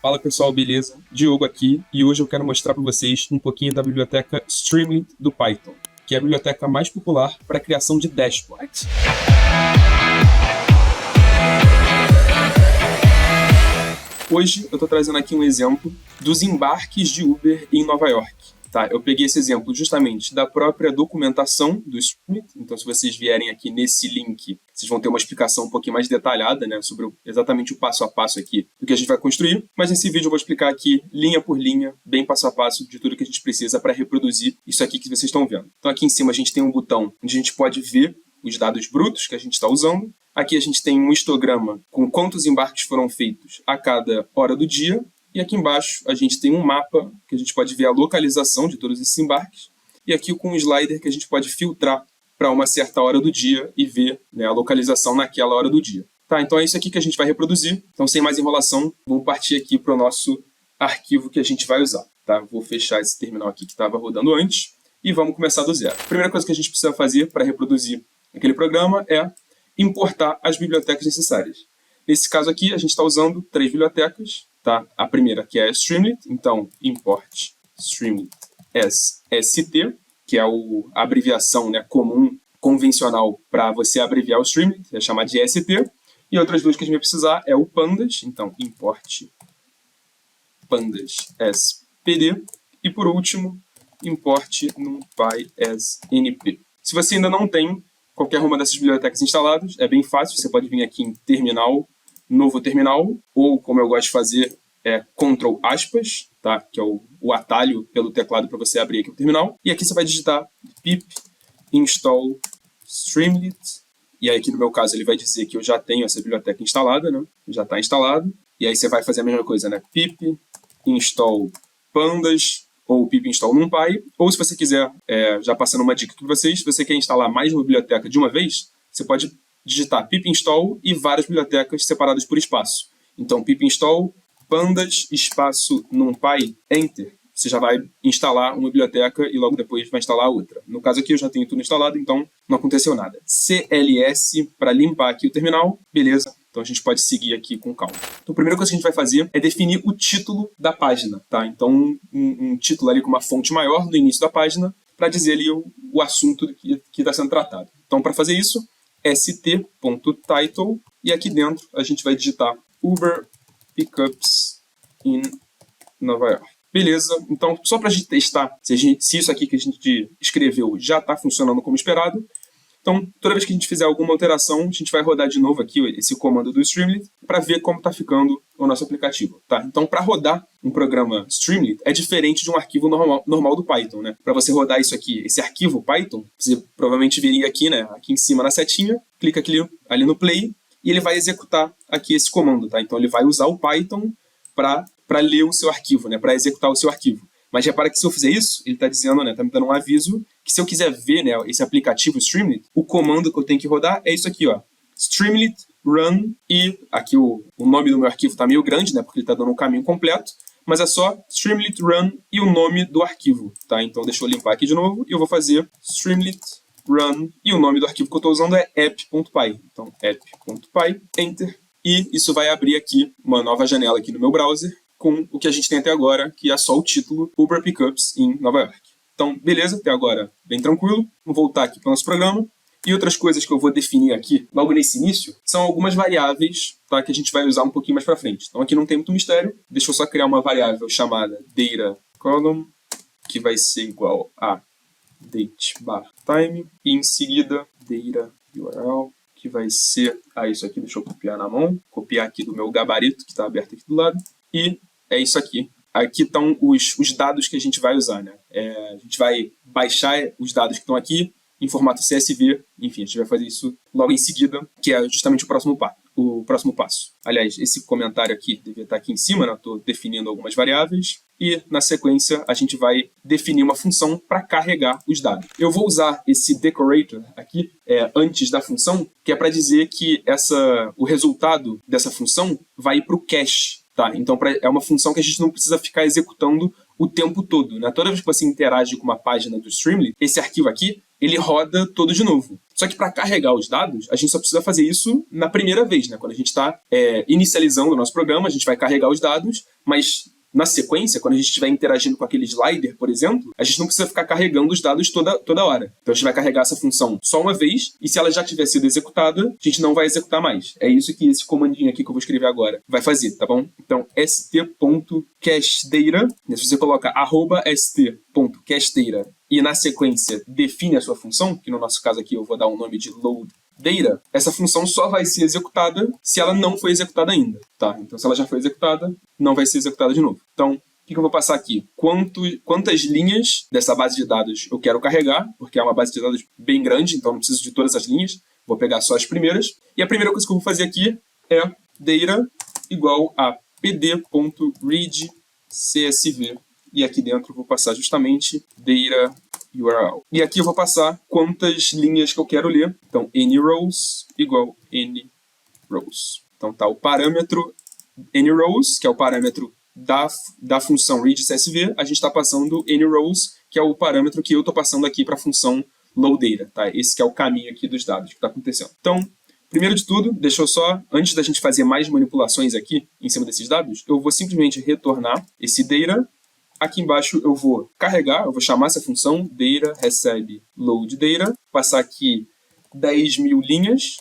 Fala pessoal, beleza? Diogo aqui e hoje eu quero mostrar para vocês um pouquinho da biblioteca Streamlit do Python, que é a biblioteca mais popular para a criação de dashboards. Hoje eu estou trazendo aqui um exemplo dos embarques de Uber em Nova York. Tá, eu peguei esse exemplo justamente da própria documentação do Streamlit, então se vocês vierem aqui nesse link, vocês vão ter uma explicação um pouquinho mais detalhada, né, sobre exatamente o passo a passo aqui do que a gente vai construir, mas nesse vídeo eu vou explicar aqui, linha por linha, bem passo a passo, de tudo que a gente precisa para reproduzir isso aqui que vocês estão vendo. Então aqui em cima a gente tem um botão onde a gente pode ver os dados brutos que a gente está usando. Aqui a gente tem um histograma com quantos embarques foram feitos a cada hora do dia. E aqui embaixo a gente tem um mapa que a gente pode ver a localização de todos esses embarques. E aqui com um slider que a gente pode filtrar para uma certa hora do dia e ver, né, a localização naquela hora do dia. Tá, então é isso aqui que a gente vai reproduzir. Então sem mais enrolação, vamos partir aqui para o nosso arquivo que a gente vai usar. Tá? Vou fechar esse terminal aqui que estava rodando antes e vamos começar do zero. A primeira coisa que a gente precisa fazer para reproduzir aquele programa é importar as bibliotecas necessárias. Nesse caso aqui, a gente está usando 3 bibliotecas. Tá? A primeira que é a Streamlit, então import Streamlit as ST, que é a abreviação, né, comum, convencional para você abreviar o Streamlit, é chamar de ST. E outras duas que a gente vai precisar é o Pandas, então import Pandas as PD. E por último, import NumPy as NP. Se você ainda não tem qualquer uma dessas bibliotecas instaladas, é bem fácil, você pode vir aqui em terminal, novo terminal, ou como eu gosto de fazer, é Ctrl aspas, tá? Que é o atalho pelo teclado para você abrir aqui o terminal. E aqui você vai digitar pip install Streamlit. E aí aqui no meu caso ele vai dizer que eu já tenho essa biblioteca instalada, né? Já está instalado. E aí você vai fazer a mesma coisa, né? Pip install pandas ou pip install numpy. Ou se você quiser, já passando uma dica aqui para vocês, se você quer instalar mais uma biblioteca de uma vez, você pode digitar pip install e várias bibliotecas separadas por espaço. Então, pip install, pandas, espaço, numpy, enter. Você já vai instalar uma biblioteca e logo depois vai instalar a outra. No caso aqui eu já tenho tudo instalado, então não aconteceu nada. CLS para limpar aqui o terminal, beleza. Então a gente pode seguir aqui com calma. Então a primeira coisa que a gente vai fazer é definir o título da página, tá? Então um título ali com uma fonte maior no início da página para dizer ali o assunto que está sendo tratado. Então para fazer isso, st.title, e aqui dentro a gente vai digitar Uber Pickups in Nova York. Beleza, então só para a gente testar se isso aqui que a gente escreveu já está funcionando como esperado. Então, toda vez que a gente fizer alguma alteração, a gente vai rodar de novo aqui esse comando do Streamlit para ver como está ficando o nosso aplicativo. Tá? Então, para rodar um programa Streamlit é diferente de um arquivo normal do Python. Né? Para você rodar isso aqui, esse arquivo Python, você provavelmente viria aqui, né, aqui em cima na setinha, clica aqui, ali no Play e ele vai executar aqui esse comando. Tá? Então, ele vai usar o Python para ler o seu arquivo, né, para executar o seu arquivo. Mas repara que se eu fizer isso, ele está dizendo, né, está me dando um aviso que se eu quiser ver, né, esse aplicativo Streamlit, o comando que eu tenho que rodar é isso aqui, ó, Streamlit run, e aqui o nome do meu arquivo está meio grande, né, porque ele está dando um caminho completo, mas é só Streamlit run e o nome do arquivo, tá? Então deixa eu limpar aqui de novo e eu vou fazer Streamlit run e o nome do arquivo que eu estou usando é app.py. Então app.py, enter, e isso vai abrir aqui uma nova janela aqui no meu browser, com o que a gente tem até agora, que é só o título Uber Pickups em Nova York. Então, beleza, até agora bem tranquilo. Vamos voltar aqui para o nosso programa. E outras coisas que eu vou definir aqui, logo nesse início, são algumas variáveis, tá, que a gente vai usar um pouquinho mais para frente. Então aqui não tem muito mistério. Deixa eu só criar uma variável chamada data_column, que vai ser igual a date_time. E em seguida, data URL, que vai ser... isso aqui deixa eu copiar na mão. Copiar aqui do meu gabarito, que está aberto aqui do lado. E é isso aqui. Aqui estão os dados que a gente vai usar, né? A gente vai baixar os dados que estão aqui em formato CSV. Enfim, a gente vai fazer isso logo em seguida, que é justamente o próximo passo. Aliás, esse comentário aqui devia estar aqui em cima, né? Estou definindo algumas variáveis. E, na sequência, a gente vai definir uma função para carregar os dados. Eu vou usar esse decorator aqui antes da função, que é para dizer que o resultado dessa função vai para o cache. Tá? Então, é uma função que a gente não precisa ficar executando o tempo todo. Né? Toda vez que você interage com uma página do Streamlit, esse arquivo aqui ele roda todo de novo. Só que para carregar os dados, a gente só precisa fazer isso na primeira vez, né? Quando a gente está inicializando o nosso programa, a gente vai carregar os dados, mas na sequência, quando a gente estiver interagindo com aquele slider, por exemplo, a gente não precisa ficar carregando os dados toda hora. Então a gente vai carregar essa função só uma vez, e se ela já tiver sido executada, a gente não vai executar mais. É isso que esse comandinho aqui que eu vou escrever agora vai fazer, tá bom? Então, st.cachedata, se você coloca @st.cachedata e na sequência define a sua função, que no nosso caso aqui eu vou dar um nome de load data, essa função só vai ser executada se ela não foi executada ainda, tá? Então, se ela já foi executada, não vai ser executada de novo. Então, o que eu vou passar aqui? Quantas linhas dessa base de dados eu quero carregar, porque é uma base de dados bem grande, então não preciso de todas as linhas, vou pegar só as primeiras. E a primeira coisa que eu vou fazer aqui é data igual a pd.readcsv. E aqui dentro eu vou passar justamente data URL. E aqui eu vou passar quantas linhas que eu quero ler. Então, anyRows igual anyRows. Então, tá o parâmetro anyRows, que é o parâmetro da função readcsv. A gente está passando anyRows, que é o parâmetro que eu estou passando aqui para a função loadData. Tá? Esse que é o caminho aqui dos dados que está acontecendo. Então, primeiro de tudo, deixa eu só, antes da gente fazer mais manipulações aqui em cima desses dados, eu vou simplesmente retornar esse data. Aqui embaixo eu vou carregar, eu vou chamar essa função data recebe load data, passar aqui 10.000 linhas,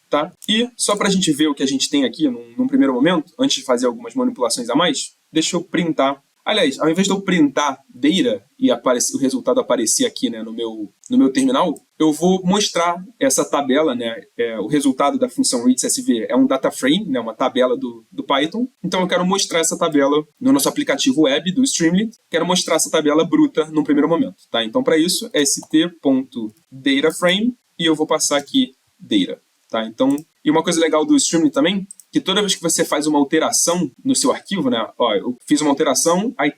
tá? E só para a gente ver o que a gente tem aqui num primeiro momento, antes de fazer algumas manipulações a mais, deixa eu printar. Aliás, ao invés de eu printar data e o resultado aparecer aqui, né, no meu terminal, eu vou mostrar essa tabela, né, o resultado da função readcsv é um data frame, né, uma tabela do Python. Então eu quero mostrar essa tabela no nosso aplicativo web do Streamlit, quero mostrar essa tabela bruta num primeiro momento, tá? Então para isso, st.dataframe e eu vou passar aqui data, tá? Então, e uma coisa legal do Streamlit também, que toda vez que você faz uma alteração no seu arquivo, né? Ó, eu fiz uma alteração, aí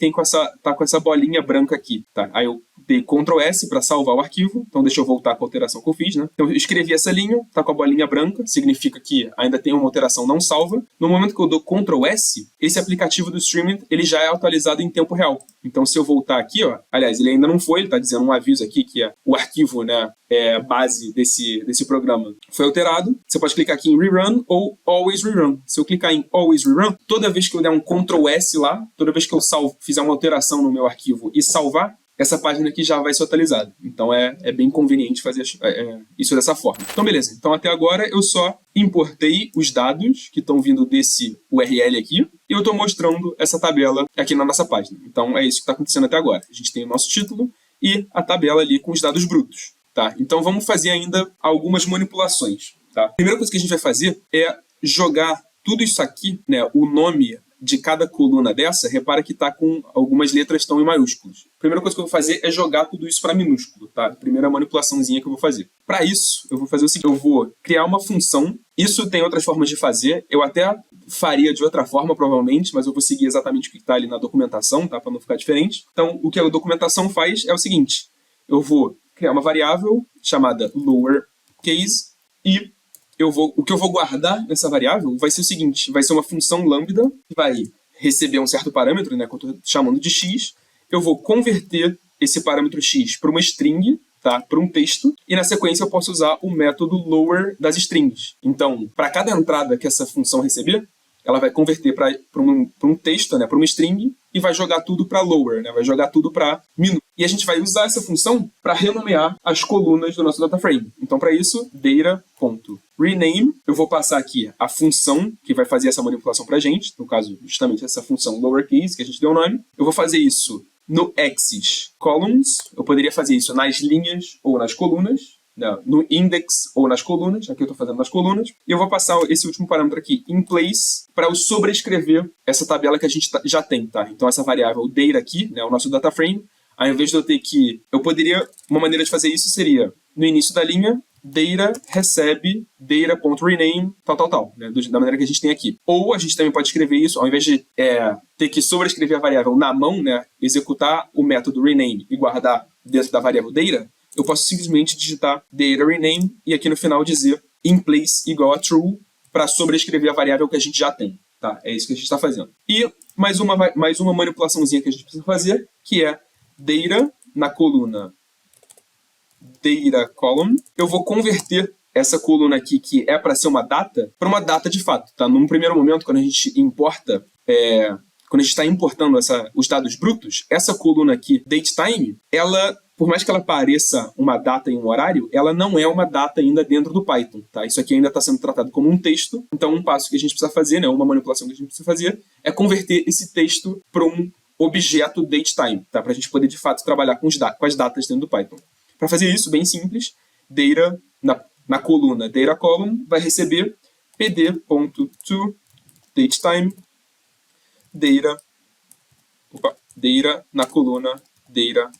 tá com essa bolinha branca aqui, tá? Aí eu dei Ctrl S para salvar o arquivo, então deixa eu voltar com a alteração que eu fiz, né? Então eu escrevi essa linha, tá com a bolinha branca, significa que ainda tem uma alteração não salva. No momento que eu dou Ctrl S, esse aplicativo do Streamlit, ele já é atualizado em tempo real. Então se eu voltar aqui, ó, aliás, ele ainda não foi, ele tá dizendo um aviso aqui que o arquivo, né, base desse programa foi alterado. Você pode clicar aqui em Rerun ou Always Rerun. Se eu clicar em Always Rerun, toda vez que eu der um Ctrl S lá, toda vez que eu fizer uma alteração no meu arquivo e salvar, essa página aqui já vai ser atualizada. Então é bem conveniente fazer isso dessa forma. Então beleza, então até agora eu só importei os dados que estão vindo desse URL aqui e eu estou mostrando essa tabela aqui na nossa página. Então é isso que está acontecendo até agora. A gente tem o nosso título e a tabela ali com os dados brutos. Tá? Então vamos fazer ainda algumas manipulações. Tá? A primeira coisa que a gente vai fazer é jogar tudo isso aqui, né, o nome de cada coluna dessa, repara que está com algumas letras estão em maiúsculos. A primeira coisa que eu vou fazer é jogar tudo isso para minúsculo, tá? Primeira manipulaçãozinha que eu vou fazer. Para isso, eu vou fazer o seguinte, eu vou criar uma função. Isso tem outras formas de fazer, eu até faria de outra forma, provavelmente, mas eu vou seguir exatamente o que está ali na documentação, tá? Para não ficar diferente. Então, o que a documentação faz é o seguinte, eu vou criar uma variável chamada lowerCase e o que eu vou guardar nessa variável vai ser o seguinte, vai ser uma função lambda que vai receber um certo parâmetro, né, que eu estou chamando de x, eu vou converter esse parâmetro x para uma string, tá, para um texto, e na sequência eu posso usar o método lower das strings. Então, para cada entrada que essa função receber, ela vai converter para um texto, né, para uma string, e vai jogar tudo para lower, né, vai jogar tudo para minúsculo. E a gente vai usar essa função para renomear as colunas do nosso data frame. Então, para isso, data.rename, eu vou passar aqui a função que vai fazer essa manipulação para a gente, no caso, justamente essa função lowercase, que a gente deu o nome. Eu vou fazer isso no axis columns, eu poderia fazer isso nas linhas ou nas colunas, no index ou nas colunas, aqui eu estou fazendo nas colunas, e eu vou passar esse último parâmetro aqui, in place, para eu sobrescrever essa tabela que a gente já tem, tá? Então essa variável data aqui, né, o nosso data frame, ao invés de eu ter que... Uma maneira de fazer isso seria, no início da linha, data recebe data.rename, tal, né, da maneira que a gente tem aqui. Ou a gente também pode escrever isso, ao invés de ter que sobrescrever a variável na mão, né, executar o método rename e guardar dentro da variável data, eu posso simplesmente digitar data rename e aqui no final dizer in place igual a true para sobrescrever a variável que a gente já tem. Tá? É isso que a gente está fazendo. E mais uma manipulaçãozinha que a gente precisa fazer, que é data na coluna data column. Eu vou converter essa coluna aqui, que é para ser uma data, para uma data de fato, tá? Num primeiro momento, quando a gente importa, quando a gente está importando os dados brutos, essa coluna aqui, datetime, ela, por mais que ela pareça uma data e um horário, ela não é uma data ainda dentro do Python, tá? Isso aqui ainda está sendo tratado como um texto, então um passo que a gente precisa fazer, né, uma manipulação que a gente precisa fazer, é converter esse texto para um objeto datetime, tá? Para a gente poder, de fato, trabalhar com as datas dentro do Python. Para fazer isso, bem simples, data, na coluna data column, vai receber pd.toDatetime data na coluna data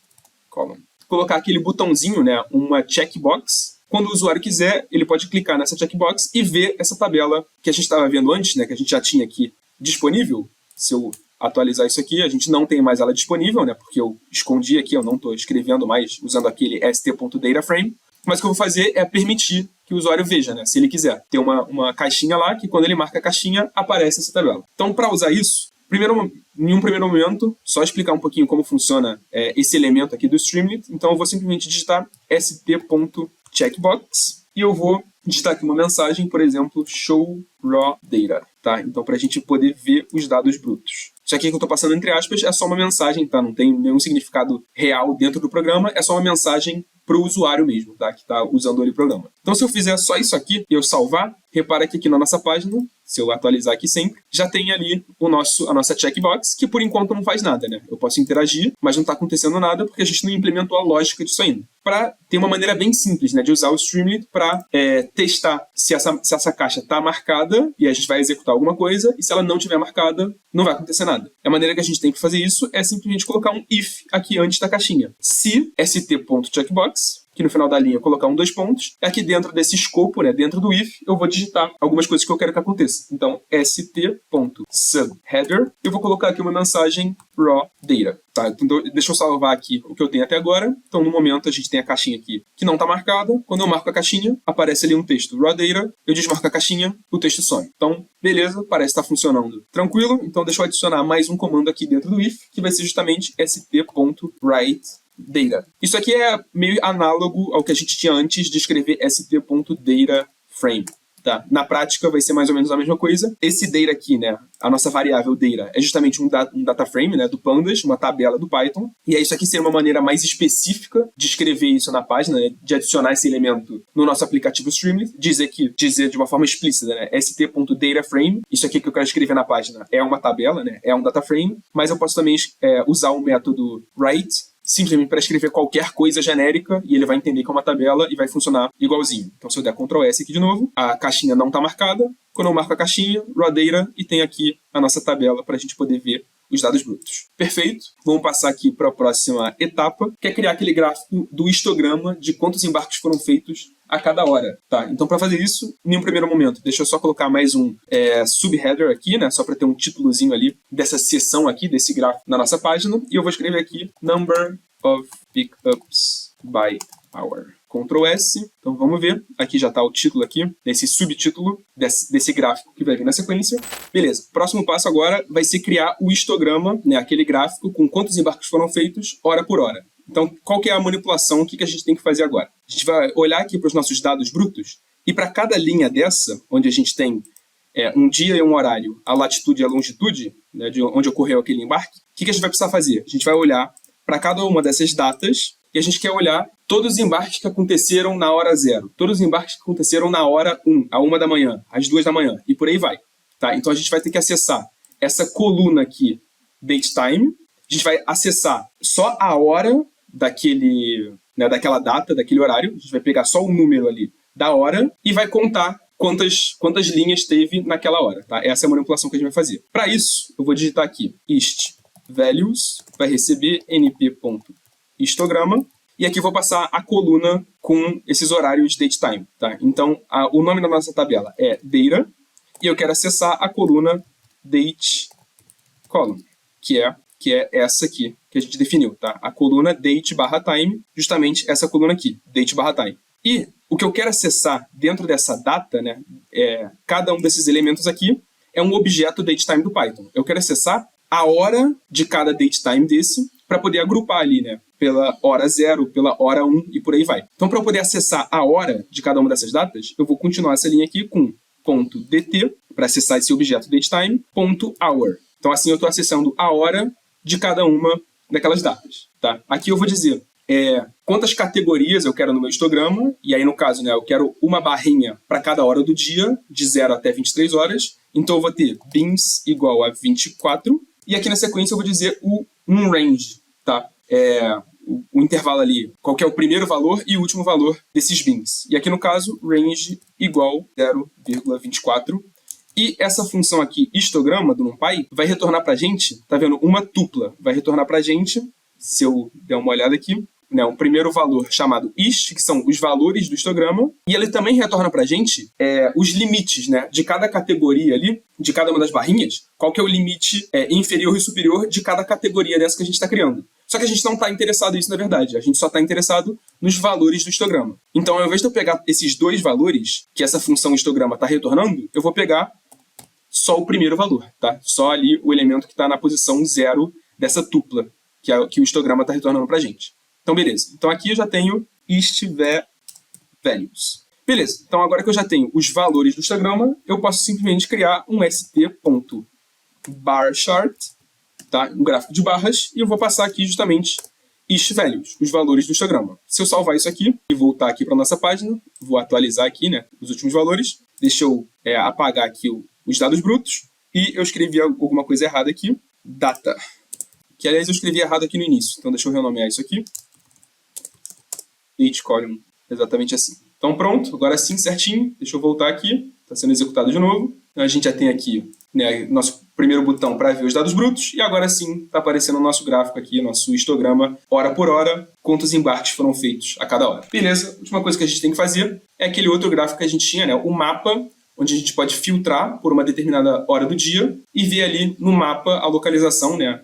column. Colocar aquele botãozinho, né, uma checkbox. Quando o usuário quiser, ele pode clicar nessa checkbox e ver essa tabela que a gente estava vendo antes, né, que a gente já tinha aqui disponível. Se eu atualizar isso aqui, a gente não tem mais ela disponível, né, porque eu escondi aqui, eu não estou escrevendo mais usando aquele st.dataframe. Mas o que eu vou fazer é permitir que o usuário veja, né, se ele quiser. Tem uma caixinha lá que, quando ele marca a caixinha, aparece essa tabela. Então, para usar isso, em um primeiro momento, só explicar um pouquinho como funciona esse elemento aqui do Streamlit. Então, eu vou simplesmente digitar st.checkbox e eu vou digitar aqui uma mensagem, por exemplo, show raw data, tá? Então, para a gente poder ver os dados brutos. Isso aqui que eu estou passando entre aspas é só uma mensagem, tá? Não tem nenhum significado real dentro do programa, é só uma mensagem para o usuário mesmo, tá? Que está usando ali o programa. Então, se eu fizer só isso aqui e eu salvar, repara que aqui na nossa página, se eu atualizar aqui sempre, já tem ali a nossa checkbox, que por enquanto não faz nada, né? Eu posso interagir, mas não está acontecendo nada porque a gente não implementou a lógica disso ainda. Para ter uma maneira bem simples, né, de usar o Streamlit para testar se essa caixa está marcada e a gente vai executar alguma coisa, e se ela não estiver marcada, não vai acontecer nada. A maneira que a gente tem que fazer isso é simplesmente colocar um if aqui antes da caixinha. Se st.checkbox, que no final da linha eu colocar um 2 pontos, aqui dentro desse escopo, né, dentro do if, eu vou digitar algumas coisas que eu quero que aconteça. Então, st.subheader, eu vou colocar aqui uma mensagem raw data. Tá? Então, deixa eu salvar aqui o que eu tenho até agora. Então, no momento, a gente tem a caixinha aqui que não está marcada. Quando eu marco a caixinha, aparece ali um texto raw data, eu desmarco a caixinha, o texto some. Então, beleza, parece estar funcionando tranquilo. Então, deixa eu adicionar mais um comando aqui dentro do if, que vai ser justamente st.write data. Isso aqui é meio análogo ao que a gente tinha antes de escrever st.dataframe. Tá? Na prática vai ser mais ou menos a mesma coisa. Esse data aqui, né, a nossa variável data, é justamente um dataframe, né, do Pandas, uma tabela do Python. E aí isso aqui seria uma maneira mais específica de escrever isso na página, né, de adicionar esse elemento no nosso aplicativo Streamlit, dizer de uma forma explícita, né, st.dataframe, isso aqui que eu quero escrever na página é uma tabela, né, é um dataframe, mas eu posso também usar o método write, simplesmente para escrever qualquer coisa genérica, e ele vai entender que é uma tabela e vai funcionar igualzinho. Então, se eu der Ctrl S aqui de novo, a caixinha não está marcada. Quando eu marco a caixinha, raw data, e tem aqui a nossa tabela para a gente poder ver os dados brutos. Perfeito. Vamos passar aqui para a próxima etapa, que é criar aquele gráfico do histograma de quantos embarques foram feitos a cada hora, tá? Então, para fazer isso, em um primeiro momento, deixa eu só colocar mais um subheader aqui, né? Só para ter um títulozinho ali dessa seção aqui, desse gráfico na nossa página. E eu vou escrever aqui number of pickups by hour. Ctrl S. Então, vamos ver. Aqui já está o título aqui, desse subtítulo desse gráfico que vai vir na sequência. Beleza. Próximo passo agora vai ser criar o histograma, né? Aquele gráfico com quantos embarques foram feitos hora por hora. Então, qual que é a manipulação? O que a gente tem que fazer agora? A gente vai olhar aqui para os nossos dados brutos e para cada linha dessa, onde a gente tem um dia e um horário, a latitude e a longitude, né, de onde ocorreu aquele embarque, o que a gente vai precisar fazer? A gente vai olhar para cada uma dessas datas e a gente quer olhar todos os embarques que aconteceram na hora 0, todos os embarques que aconteceram na hora 1, à 1 da manhã, às 2 da manhã, e por aí vai. Tá? Então, a gente vai ter que acessar essa coluna aqui, datetime. A gente vai acessar só a hora daquela data, daquele horário. A gente vai pegar só o número ali da hora e vai contar quantas linhas teve naquela hora. Tá? Essa é a manipulação que a gente vai fazer. Para isso, eu vou digitar aqui ist values, vai receber np.histograma, e aqui eu vou passar a coluna com esses horários datetime. Tá? Então, o nome da nossa tabela é data, e eu quero acessar a coluna date column, que é essa aqui que a gente definiu, tá? A coluna date/time, justamente essa coluna aqui, date/time. E o que eu quero acessar dentro dessa data, né, cada um desses elementos aqui é um objeto datetime do Python. Eu quero acessar a hora de cada datetime desse para poder agrupar ali, né, pela hora 0, pela hora 1 e por aí vai. Então, para eu poder acessar a hora de cada uma dessas datas, eu vou continuar essa linha aqui com .dt, para acessar esse objeto datetime, .hour. Então, assim eu estou acessando a hora de cada uma daquelas datas. Tá? Aqui eu vou dizer quantas categorias eu quero no meu histograma, e aí no caso, né, eu quero uma barrinha para cada hora do dia, de 0 até 23 horas, então eu vou ter beans igual a 24, e aqui na sequência eu vou dizer um range, tá? O intervalo ali, qual que é o primeiro valor e o último valor desses beans. E aqui no caso, range igual 0,24, e essa função aqui, histograma do NumPy, vai retornar pra gente, tá vendo, uma tupla, vai retornar pra gente, se eu der uma olhada aqui, né, um primeiro valor chamado ist, que são os valores do histograma, e ele também retorna pra gente os limites, né, de cada categoria ali, de cada uma das barrinhas, qual que é o limite inferior e superior de cada categoria dessa que a gente está criando. Só que a gente não está interessado nisso, na verdade. A gente só está interessado nos valores do histograma. Então, ao invés de eu pegar esses dois valores que essa função histograma está retornando, eu vou pegar só o primeiro valor, tá? Só ali o elemento que está na posição 0 dessa tupla, que o histograma está retornando para a gente. Então, beleza. Então, aqui eu já tenho ist_values. Beleza. Então, agora que eu já tenho os valores do histograma, eu posso simplesmente criar um st.barchart, tá? Um gráfico de barras, e eu vou passar aqui justamente ist_values, os valores do histograma. Se eu salvar isso aqui e voltar aqui para nossa página, vou atualizar aqui, né, os últimos valores. Deixa eu apagar aqui os dados brutos, e eu escrevi alguma coisa errada aqui, data, que aliás eu escrevi errado aqui no início, então deixa eu renomear isso aqui, date column, exatamente assim. Então pronto, agora sim, certinho, deixa eu voltar aqui, está sendo executado de novo. Então a gente já tem aqui, né, nosso primeiro botão para ver os dados brutos, e agora sim está aparecendo o nosso gráfico aqui, nosso histograma, hora por hora, quantos embarques foram feitos a cada hora. Beleza, a última coisa que a gente tem que fazer é aquele outro gráfico que a gente tinha, né, o mapa, onde a gente pode filtrar por uma determinada hora do dia e ver ali no mapa a localização, né,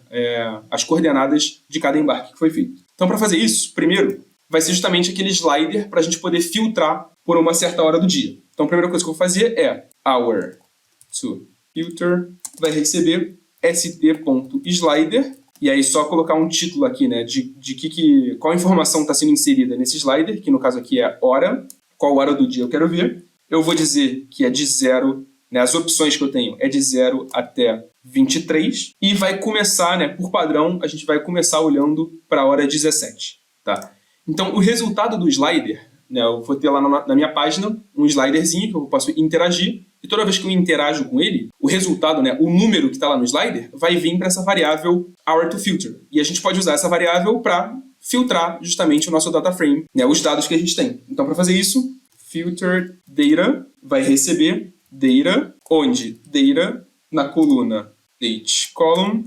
as coordenadas de cada embarque que foi feito. Então, para fazer isso, primeiro, vai ser justamente aquele slider para a gente poder filtrar por uma certa hora do dia. Então, a primeira coisa que eu vou fazer é hour to filter, vai receber st.slider, e aí só colocar um título aqui, né, de qual informação está sendo inserida nesse slider, que no caso aqui é hora, qual hora do dia eu quero ver. Eu vou dizer que é de 0, né, as opções que eu tenho é de 0 até 23, e vai começar, né, por padrão, a gente vai começar olhando para a hora 17, tá? Então, o resultado do slider, né, eu vou ter lá na minha página um sliderzinho que eu posso interagir, e toda vez que eu interajo com ele, o resultado, né, o número que está lá no slider, vai vir para essa variável hour2filter. E a gente pode usar essa variável para filtrar justamente o nosso data frame, né, os dados que a gente tem. Então, para fazer isso, filter data vai receber data, onde data na coluna date column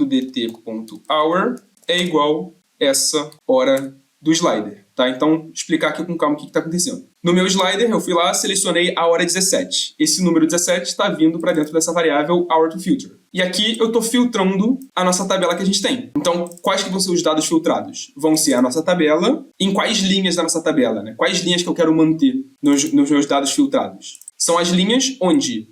.dt.hour é igual essa hora do slider, tá? Então, explicar aqui com calma o que está acontecendo. No meu slider, eu fui lá, selecionei a hora 17. Esse número 17 está vindo para dentro dessa variável hour2filter. E aqui eu estou filtrando a nossa tabela que a gente tem. Então, quais que vão ser os dados filtrados? Vão ser a nossa tabela, em quais linhas da nossa tabela, né? Quais linhas que eu quero manter nos meus dados filtrados? São as linhas onde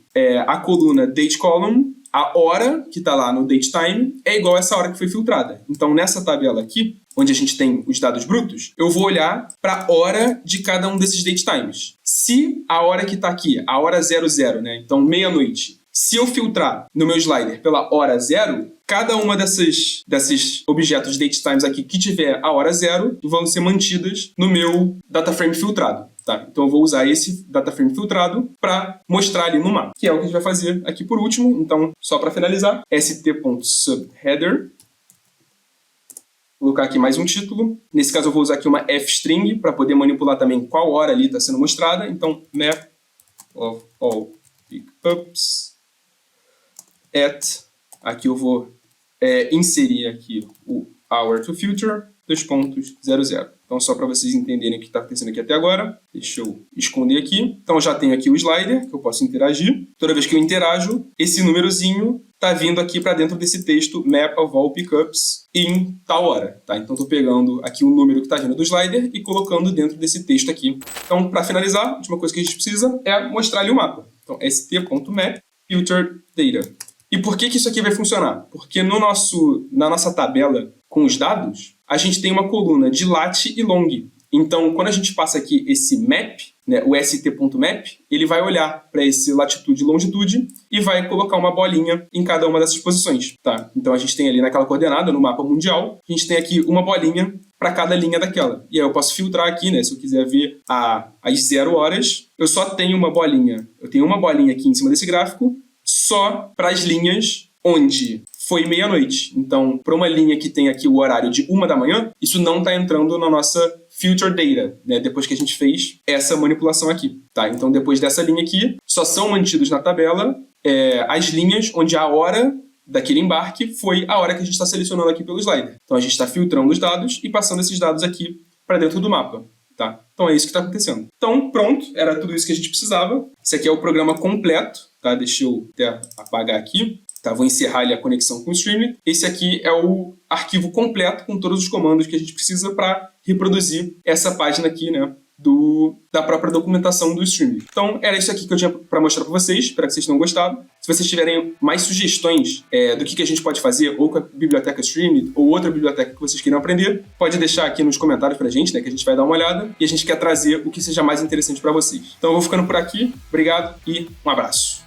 a coluna date column, a hora que está lá no datetime, é igual a essa hora que foi filtrada. Então, nessa tabela aqui, onde a gente tem os dados brutos, eu vou olhar para a hora de cada um desses datetimes. Se a hora que está aqui, a hora 00, né? Então, meia-noite, se eu filtrar no meu slider pela hora 0, cada uma desses objetos datetimes aqui que tiver a hora 0 vão ser mantidas no meu data frame filtrado. Tá? Então eu vou usar esse data frame filtrado para mostrar ali no mapa, que é o que a gente vai fazer aqui por último. Então, só para finalizar, st.subheader, vou colocar aqui mais um título. Nesse caso eu vou usar aqui uma fstring para poder manipular também qual hora ali está sendo mostrada. Então, map of all pickups at, aqui eu vou inserir aqui o hour2filter, 2.00. Então, só para vocês entenderem o que está acontecendo aqui até agora, deixa eu esconder aqui. Então, já tenho aqui o slider, que eu posso interagir. Toda vez que eu interajo, esse númerozinho está vindo aqui para dentro desse texto map of all pickups em tal hora. Tá? Então, estou pegando aqui o número que está vindo do slider e colocando dentro desse texto aqui. Então, para finalizar, a última coisa que a gente precisa é mostrar ali o mapa. Então, st.map filter data. E por que isso aqui vai funcionar? Porque na nossa tabela com os dados, a gente tem uma coluna de lat e long. Então, quando a gente passa aqui esse map, né, o st.map, ele vai olhar para esse latitude e longitude e vai colocar uma bolinha em cada uma dessas posições, tá? Então, a gente tem ali naquela coordenada, no mapa mundial, a gente tem aqui uma bolinha para cada linha daquela. E aí eu posso filtrar aqui, né, se eu quiser ver às 0 horas, eu só tenho uma bolinha. Eu tenho uma bolinha aqui em cima desse gráfico só para as linhas onde foi meia-noite. Então, para uma linha que tem aqui o horário de 1 da manhã, isso não está entrando na nossa future data, né? Depois que a gente fez essa manipulação aqui, tá? Então, depois dessa linha aqui, só são mantidos na tabela as linhas onde a hora daquele embarque foi a hora que a gente está selecionando aqui pelo slider. Então, a gente está filtrando os dados e passando esses dados aqui para dentro do mapa, tá? Então, é isso que está acontecendo. Então, pronto, era tudo isso que a gente precisava. Esse aqui é o programa completo, tá? Deixa eu até apagar aqui. Tá, vou encerrar ali a conexão com o Streamlit. Esse aqui é o arquivo completo com todos os comandos que a gente precisa para reproduzir essa página aqui, né, da própria documentação do Streamlit. Então, era isso aqui que eu tinha para mostrar para vocês. Espero que vocês tenham gostado. Se vocês tiverem mais sugestões do que a gente pode fazer ou com a biblioteca Streamlit ou outra biblioteca que vocês queiram aprender, pode deixar aqui nos comentários para a gente, né, que a gente vai dar uma olhada e a gente quer trazer o que seja mais interessante para vocês. Então, eu vou ficando por aqui. Obrigado e um abraço.